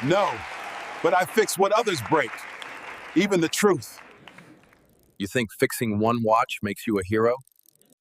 No, but I fix what others break, even the truth. You think fixing one watch makes you a hero?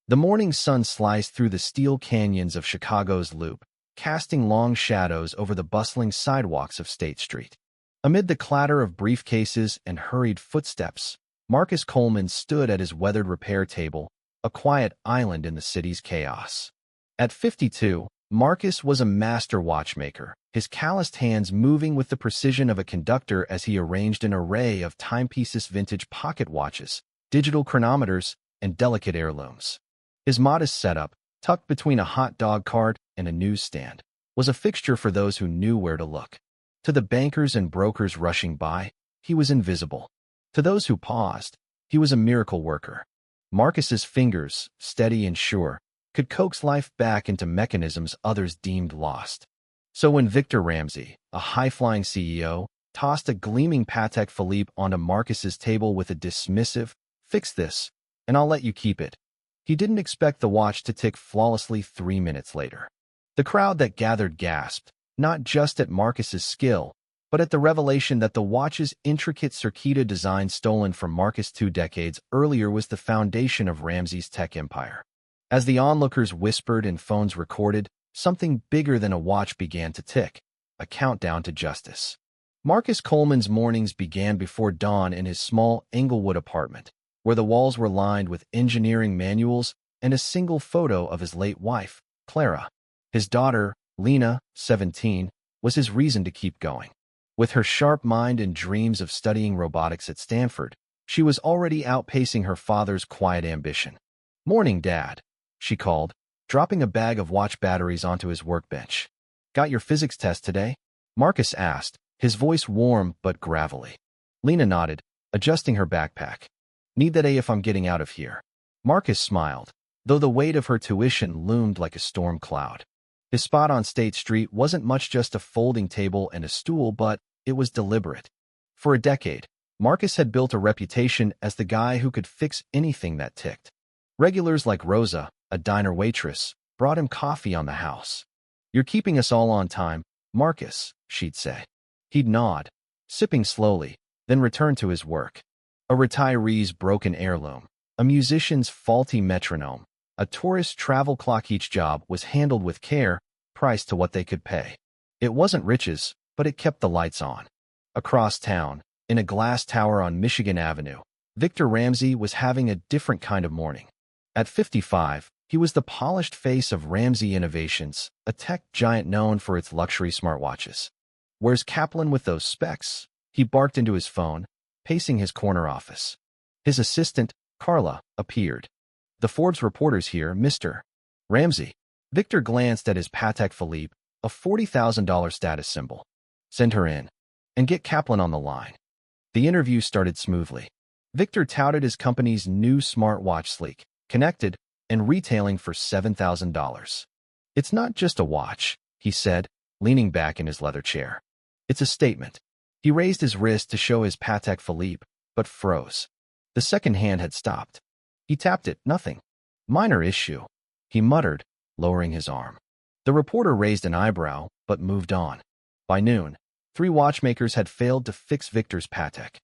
The morning sun sliced through the steel canyons of Chicago's Loop, casting long shadows over the bustling sidewalks of State Street. Amid the clatter of briefcases and hurried footsteps, Marcus Coleman stood at his weathered repair table, a quiet island in the city's chaos. At 52, Marcus was a master watchmaker, his calloused hands moving with the precision of a conductor as he arranged an array of timepieces, vintage pocket watches, digital chronometers, and delicate heirlooms. His modest setup, tucked between a hot dog cart and a newsstand, was a fixture for those who knew where to look. To the bankers and brokers rushing by, he was invisible. To those who paused, he was a miracle worker. Marcus's fingers, steady and sure, could coax life back into mechanisms others deemed lost. So when Victor Ramsey, a high-flying CEO, tossed a gleaming Patek Philippe onto Marcus's table with a dismissive, "Fix this, and I'll let you keep it," he didn't expect the watch to tick flawlessly 3 minutes later. The crowd that gathered gasped, not just at Marcus's skill, but at the revelation that the watch's intricate circuita design stolen from Marcus 2 decades earlier was the foundation of Ramsey's tech empire. As the onlookers whispered and phones recorded, something bigger than a watch began to tick, a countdown to justice. Marcus Coleman's mornings began before dawn in his small Englewood apartment, where the walls were lined with engineering manuals and a single photo of his late wife, Clara. His daughter, Lena, 17, was his reason to keep going. With her sharp mind and dreams of studying robotics at Stanford, she was already outpacing her father's quiet ambition. "Morning, Dad," she called, dropping a bag of watch batteries onto his workbench. "Got your physics test today?" Marcus asked, his voice warm but gravelly. Lena nodded, adjusting her backpack. "Need that A if I'm getting out of here." Marcus smiled, though the weight of her tuition loomed like a storm cloud. His spot on State Street wasn't much just a folding table and a stool, but it was deliberate. For a decade, Marcus had built a reputation as the guy who could fix anything that ticked. Regulars like Rosa, a diner waitress, brought him coffee on the house. "You're keeping us all on time, Marcus," she'd say. He'd nod, sipping slowly, then return to his work. A retiree's broken heirloom, a musician's faulty metronome, a tourist's travel clock. Each job was handled with care, priced to what they could pay. It wasn't riches, but it kept the lights on. Across town, in a glass tower on Michigan Avenue, Victor Ramsey was having a different kind of morning. At 55, he was the polished face of Ramsey Innovations, a tech giant known for its luxury smartwatches. "Where's Kaplan with those specs?" he barked into his phone, pacing his corner office. His assistant, Carla, appeared. "The Forbes reporter's here, Mr. Ramsey." Victor glanced at his Patek Philippe, a $40,000 status symbol. "Send her in. And get Kaplan on the line." The interview started smoothly. Victor touted his company's new smartwatch, sleek, connected, and retailing for $7,000. "It's not just a watch," he said, leaning back in his leather chair. "It's a statement." He raised his wrist to show his Patek Philippe, but froze. The second hand had stopped. He tapped it. "Nothing. Minor issue," he muttered, lowering his arm. The reporter raised an eyebrow, but moved on. By noon, 3 watchmakers had failed to fix Victor's Patek.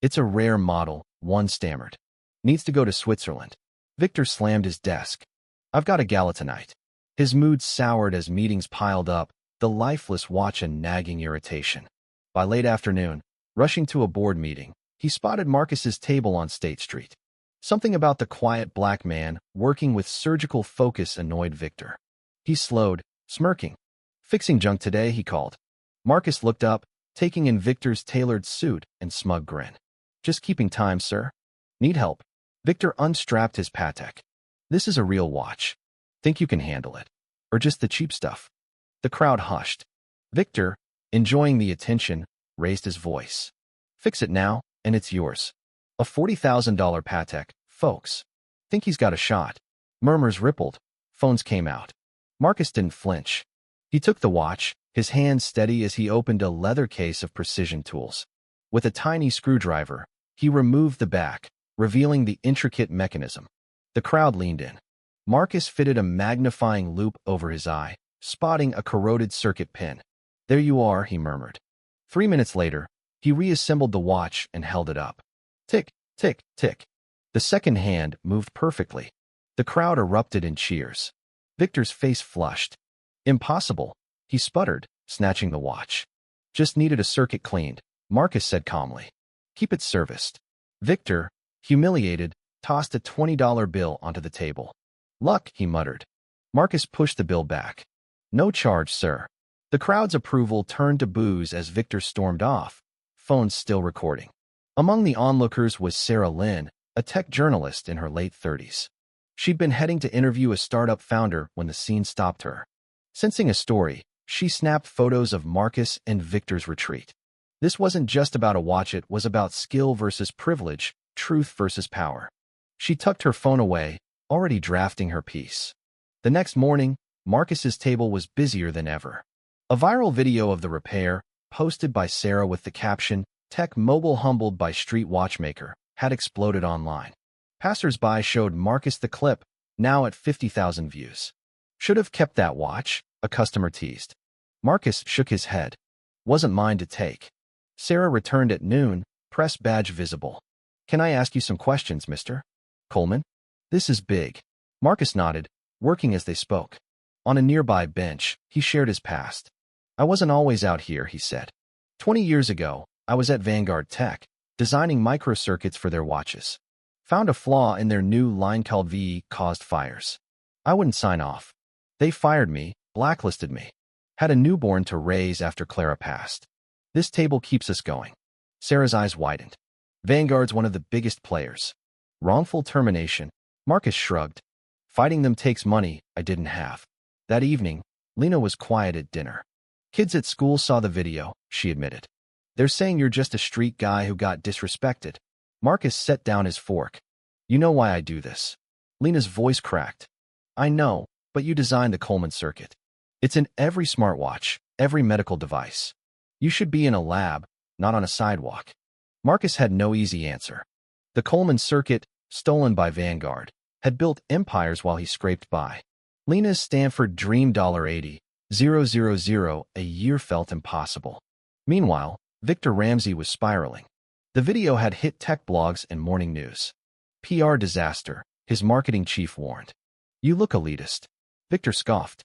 "It's a rare model," one stammered. "Needs to go to Switzerland." Victor slammed his desk. "I've got a gala tonight." His mood soured as meetings piled up, the lifeless watch a nagging irritation. By late afternoon, rushing to a board meeting, he spotted Marcus's table on State Street. Something about the quiet black man working with surgical focus annoyed Victor. He slowed, smirking. "Fixing junk today," he called. Marcus looked up, taking in Victor's tailored suit and smug grin. "Just keeping time, sir." "Need help?" Victor unstrapped his Patek. "This is a real watch. Think you can handle it? Or just the cheap stuff?" The crowd hushed. Victor, enjoying the attention, raised his voice. "Fix it now, and it's yours. A $40,000 Patek, folks. Think he's got a shot." Murmurs rippled. Phones came out. Marcus didn't flinch. He took the watch, his hand steady as he opened a leather case of precision tools. With a tiny screwdriver, he removed the back, revealing the intricate mechanism. The crowd leaned in. Marcus fitted a magnifying loupe over his eye, spotting a corroded circuit pin. "There you are," he murmured. 3 minutes later, he reassembled the watch and held it up. Tick, tick, tick. The second hand moved perfectly. The crowd erupted in cheers. Victor's face flushed. Impossible, he sputtered, snatching the watch. Just needed a circuit cleaned, Marcus said calmly. Keep it serviced. Victor, humiliated, tossed a $20 bill onto the table. Luck, he muttered. Marcus pushed the bill back. No charge, sir. The crowd's approval turned to boos as Victor stormed off, phone still recording. Among the onlookers was Sarah Lynn, a tech journalist in her late 30s. She'd been heading to interview a startup founder when the scene stopped her. Sensing a story, she snapped photos of Marcus and Victor's retreat. This wasn't just about a watch, it was about skill versus privilege, truth versus power. She tucked her phone away, already drafting her piece. The next morning, Marcus's table was busier than ever. A viral video of the repair, posted by Sarah with the caption, "Tech Mobile Humbled by Street Watchmaker," had exploded online. Passers-by showed Marcus the clip, now at 50,000 views. Should have kept that watch, a customer teased. Marcus shook his head. Wasn't mine to take. Sarah returned at noon, press badge visible. Can I ask you some questions, Mr. Coleman? This is big. Marcus nodded, working as they spoke. On a nearby bench, he shared his past. I wasn't always out here, he said. 20 years ago, I was at Vanguard Tech, designing microcircuits for their watches. Found a flaw in their new line called VE caused fires. I wouldn't sign off. They fired me, blacklisted me. Had a newborn to raise after Clara passed. This table keeps us going. Sarah's eyes widened. Vanguard's one of the biggest players. Wrongful termination. Marcus shrugged. Fighting them takes money I didn't have. That evening, Lena was quiet at dinner. Kids at school saw the video, she admitted. They're saying you're just a street guy who got disrespected. Marcus set down his fork. You know why I do this. Lena's voice cracked. I know, but you designed the Coleman circuit. It's in every smartwatch, every medical device. You should be in a lab, not on a sidewalk. Marcus had no easy answer. The Coleman circuit, stolen by Vanguard, had built empires while he scraped by. Lena's Stanford dream $80,000 a year felt impossible. Meanwhile, Victor Ramsey was spiraling. The video had hit tech blogs and morning news. PR disaster, his marketing chief warned. You look elitist. Victor scoffed.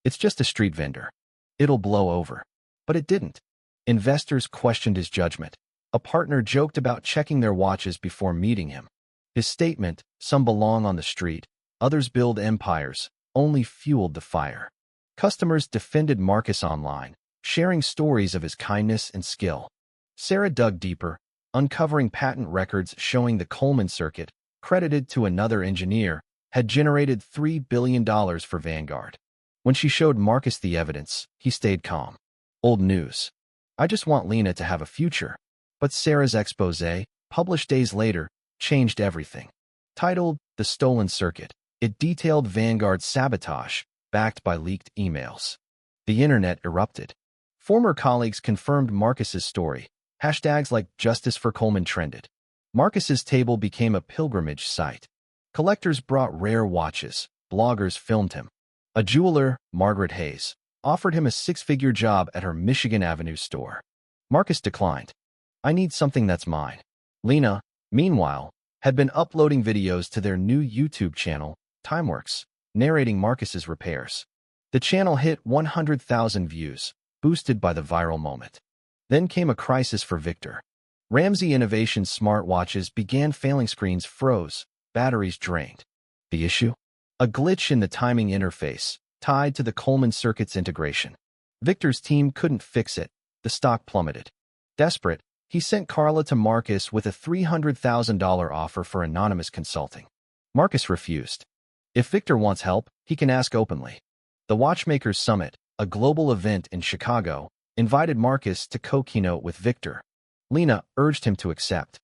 It's just a street vendor. It'll blow over. But it didn't. Investors questioned his judgment. A partner joked about checking their watches before meeting him. His statement, some belong on the street, others build empires, only fueled the fire. Customers defended Marcus online, sharing stories of his kindness and skill. Sarah dug deeper, uncovering patent records showing the Coleman circuit, credited to another engineer, had generated $3 billion for Vanguard. When she showed Marcus the evidence, he stayed calm. Old news. I just want Lena to have a future. But Sarah's exposé, published days later, changed everything. Titled The Stolen Circuit, it detailed Vanguard's sabotage, backed by leaked emails. The internet erupted. Former colleagues confirmed Marcus's story. Hashtags like Justice for Coleman trended. Marcus's table became a pilgrimage site. Collectors brought rare watches. Bloggers filmed him. A jeweler, Margaret Hayes, offered him a six-figure job at her Michigan Avenue store. Marcus declined. I need something that's mine. Lena, meanwhile, had been uploading videos to their new YouTube channel, Timeworks, narrating Marcus's repairs. The channel hit 100,000 views, boosted by the viral moment. Then came a crisis for Victor. Ramsey Innovations smartwatches began failing, screens froze, batteries drained. The issue? A glitch in the timing interface, tied to the Coleman circuit's integration. Victor's team couldn't fix it. The stock plummeted. Desperate, he sent Carla to Marcus with a $300,000 offer for anonymous consulting. Marcus refused. If Victor wants help, he can ask openly. The Watchmakers Summit, a global event in Chicago, invited Marcus to co-keynote with Victor. Lena urged him to accept.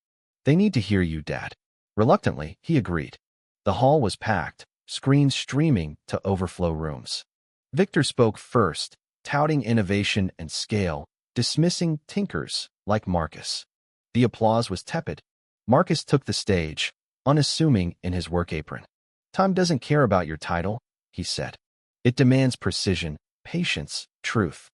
They need to hear you, Dad. Reluctantly, he agreed. The hall was packed, screens streaming to overflow rooms. Victor spoke first, touting innovation and scale, dismissing tinkers like Marcus. The applause was tepid. Marcus took the stage, unassuming in his work apron. Time doesn't care about your title, he said. It demands precision, patience, truth.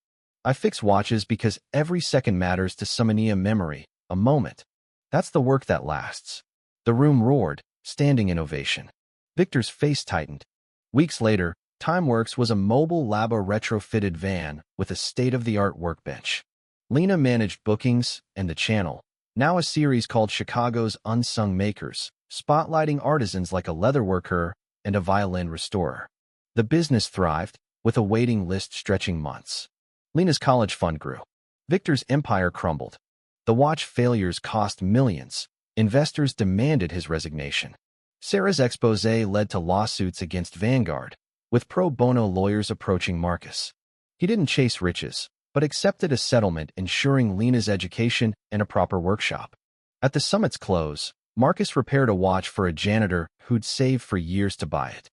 I fix watches because every second matters to Summonia memory, a moment. That's the work that lasts. The room roared, standing in ovation. Victor's face tightened. Weeks later, Timeworks was a mobile Labo retrofitted van with a state-of-the-art workbench. Lena managed bookings and the channel, now a series called Chicago's Unsung Makers, spotlighting artisans like a leatherworker and a violin restorer. The business thrived, with a waiting list stretching months. Lena's college fund grew. Victor's empire crumbled. The watch failures cost millions. Investors demanded his resignation. Sarah's expose led to lawsuits against Vanguard, with pro bono lawyers approaching Marcus. He didn't chase riches, but accepted a settlement ensuring Lena's education and a proper workshop. At the summit's close, Marcus repaired a watch for a janitor who'd saved for years to buy it.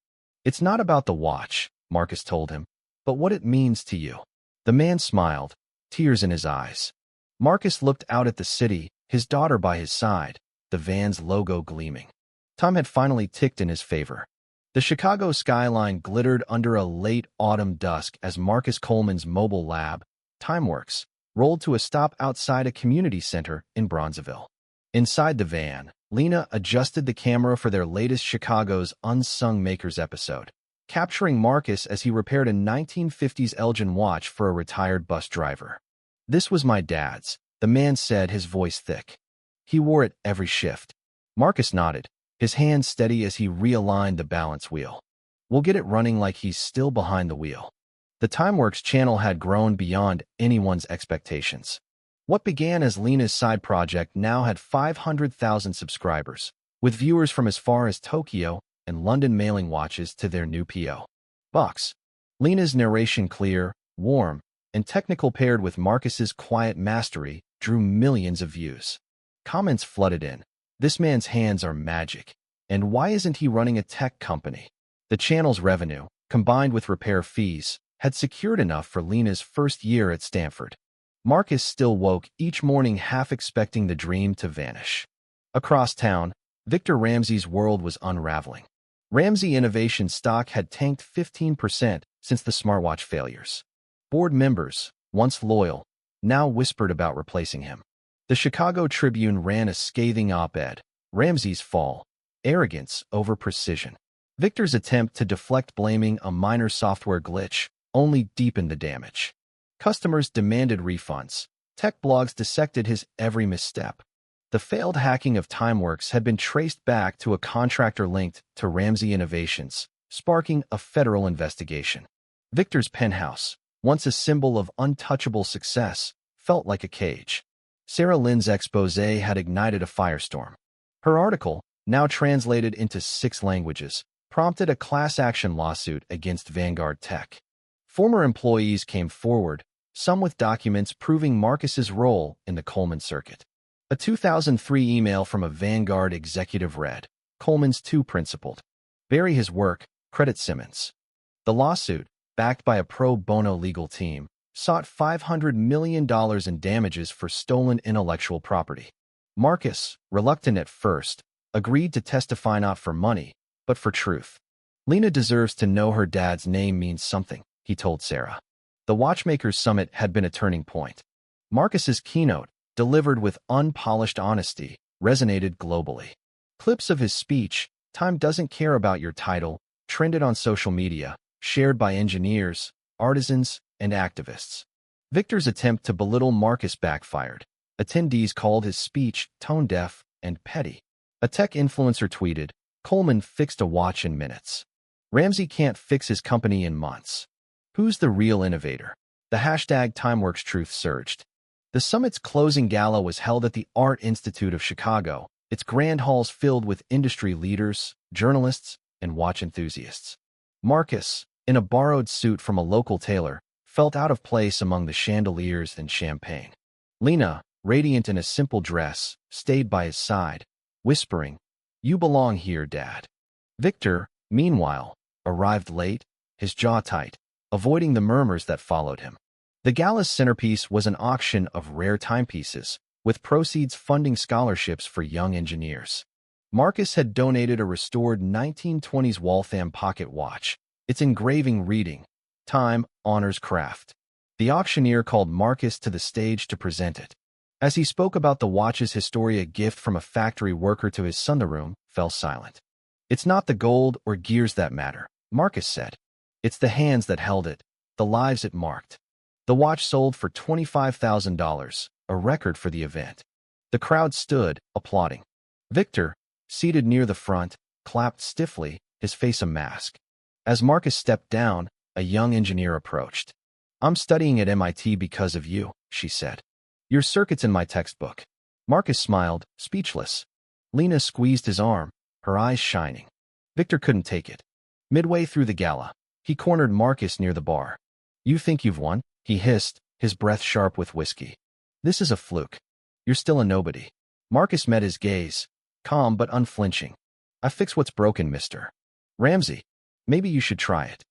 "It's not about the watch," Marcus told him, "but what it means to you." The man smiled, tears in his eyes. Marcus looked out at the city, his daughter by his side, the van's logo gleaming. Time had finally ticked in his favor. The Chicago skyline glittered under a late autumn dusk as Marcus Coleman's mobile lab, Timeworks, rolled to a stop outside a community center in Bronzeville. Inside the van, Lena adjusted the camera for their latest Chicago's Unsung Makers episode, capturing Marcus as he repaired a 1950s Elgin watch for a retired bus driver. "This was my dad's," the man said, his voice thick. "He wore it every shift." Marcus nodded, his hands steady as he realigned the balance wheel. "We'll get it running like he's still behind the wheel." The Timeworks channel had grown beyond anyone's expectations. What began as Lena's side project now had 500,000 subscribers, with viewers from as far as Tokyo and London mailing watches to their new P.O. box. Lena's narration, clear, warm, and technical, paired with Marcus's quiet mastery, drew millions of views. Comments flooded in. "This man's hands are magic. And why isn't he running a tech company?" The channel's revenue, combined with repair fees, had secured enough for Lena's first year at Stanford. Marcus still woke each morning half expecting the dream to vanish. Across town, Victor Ramsey's world was unraveling. Ramsey Innovation stock had tanked 15% since the smartwatch failures. Board members, once loyal, now whispered about replacing him. The Chicago Tribune ran a scathing op-ed, "Ramsey's fall, arrogance over precision." Victor's attempt to deflect blaming a minor software glitch only deepened the damage. Customers demanded refunds. Tech blogs dissected his every misstep. The failed hacking of Timeworks had been traced back to a contractor linked to Ramsey Innovations, sparking a federal investigation. Victor's penthouse, once a symbol of untouchable success, felt like a cage. Sarah Lynn's expose had ignited a firestorm. Her article, now translated into 6 languages, prompted a class action lawsuit against Vanguard Tech. Former employees came forward, some with documents proving Marcus's role in the Coleman circuit. A 2003 email from a Vanguard executive read, "Coleman's too principled. Bury his work, credit Simmons." The lawsuit, backed by a pro bono legal team, sought $500 million in damages for stolen intellectual property. Marcus, reluctant at first, agreed to testify not for money, but for truth. "Lena deserves to know her dad's name means something," he told Sarah. The Watchmakers Summit had been a turning point. Marcus's keynote, delivered with unpolished honesty, resonated globally. Clips of his speech, "Time doesn't care about your title," trended on social media, shared by engineers, artisans, and activists. Victor's attempt to belittle Marcus backfired. Attendees called his speech tone-deaf and petty. A tech influencer tweeted, "Coleman fixed a watch in minutes. Ramsey can't fix his company in months. Who's the real innovator?" The hashtag Timeworks truth surged. The summit's closing gala was held at the Art Institute of Chicago, its grand halls filled with industry leaders, journalists, and watch enthusiasts. Marcus, in a borrowed suit from a local tailor, felt out of place among the chandeliers and champagne. Lena, radiant in a simple dress, stayed by his side, whispering, "You belong here, Dad." Victor, meanwhile, arrived late, his jaw tight, avoiding the murmurs that followed him. The gala's centerpiece was an auction of rare timepieces, with proceeds funding scholarships for young engineers. Marcus had donated a restored 1920s Waltham pocket watch, its engraving reading, "Time honors craft." The auctioneer called Marcus to the stage to present it. As he spoke about the watch's history, a gift from a factory worker to his son, the room fell silent. "It's not the gold or gears that matter," Marcus said. "It's the hands that held it, the lives it marked." The watch sold for $25,000, a record for the event. The crowd stood, applauding. Victor, seated near the front, clapped stiffly, his face a mask. As Marcus stepped down, a young engineer approached. "I'm studying at MIT because of you," she said. "Your circuit's in my textbook." Marcus smiled, speechless. Lena squeezed his arm, her eyes shining. Victor couldn't take it. Midway through the gala, he cornered Marcus near the bar. "You think you've won?" he hissed, his breath sharp with whiskey. "This is a fluke. You're still a nobody." Marcus met his gaze, calm but unflinching. "I fix what's broken, Mr. Ramsey. Maybe you should try it."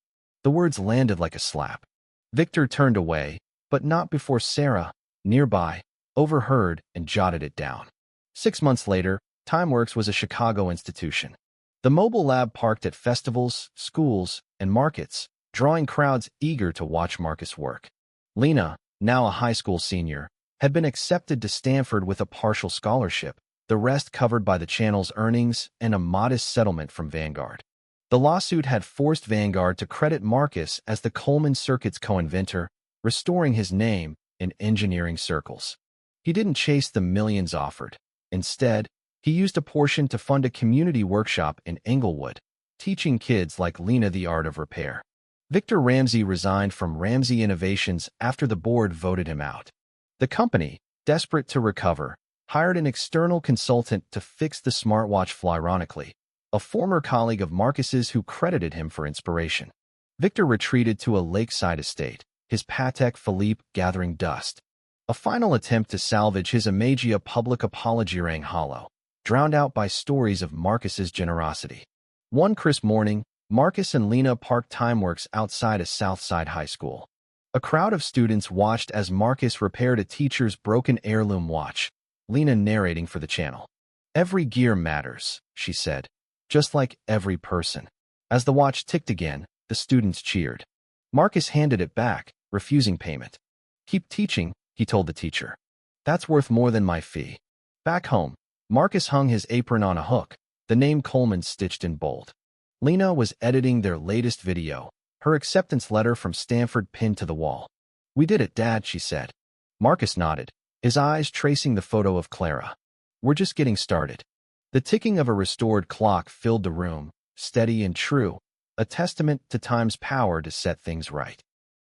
The words landed like a slap. Victor turned away, but not before Sarah, nearby, overheard and jotted it down. 6 months later, TimeWorks was a Chicago institution. The mobile lab parked at festivals, schools, and markets, drawing crowds eager to watch Marcus work. Lena, now a high school senior, had been accepted to Stanford with a partial scholarship, the rest covered by the channel's earnings and a modest settlement from Vanguard. The lawsuit had forced Vanguard to credit Marcus as the Coleman circuit's co-inventor, restoring his name in engineering circles. He didn't chase the millions offered. Instead, he used a portion to fund a community workshop in Englewood, teaching kids like Lena the art of repair. Victor Ramsey resigned from Ramsey Innovations after the board voted him out. The company, desperate to recover, hired an external consultant to fix the smartwatch. Ironically, a former colleague of Marcus's who credited him for inspiration. Victor retreated to a lakeside estate, his Patek Philippe gathering dust. A final attempt to salvage his Imagia public apology rang hollow, drowned out by stories of Marcus's generosity. One crisp morning, Marcus and Lena parked TimeWorks outside a Southside high school. A crowd of students watched as Marcus repaired a teacher's broken heirloom watch, Lena narrating for the channel. "Every gear matters," she said, "just like every person." As the watch ticked again, the students cheered. Marcus handed it back, refusing payment. "Keep teaching," he told the teacher. "That's worth more than my fee." Back home, Marcus hung his apron on a hook, the name Coleman stitched in bold. Lena was editing their latest video, her acceptance letter from Stanford pinned to the wall. "We did it, Dad," she said. Marcus nodded, his eyes tracing the photo of Clara. "We're just getting started." The ticking of a restored clock filled the room, steady and true, a testament to time's power to set things right.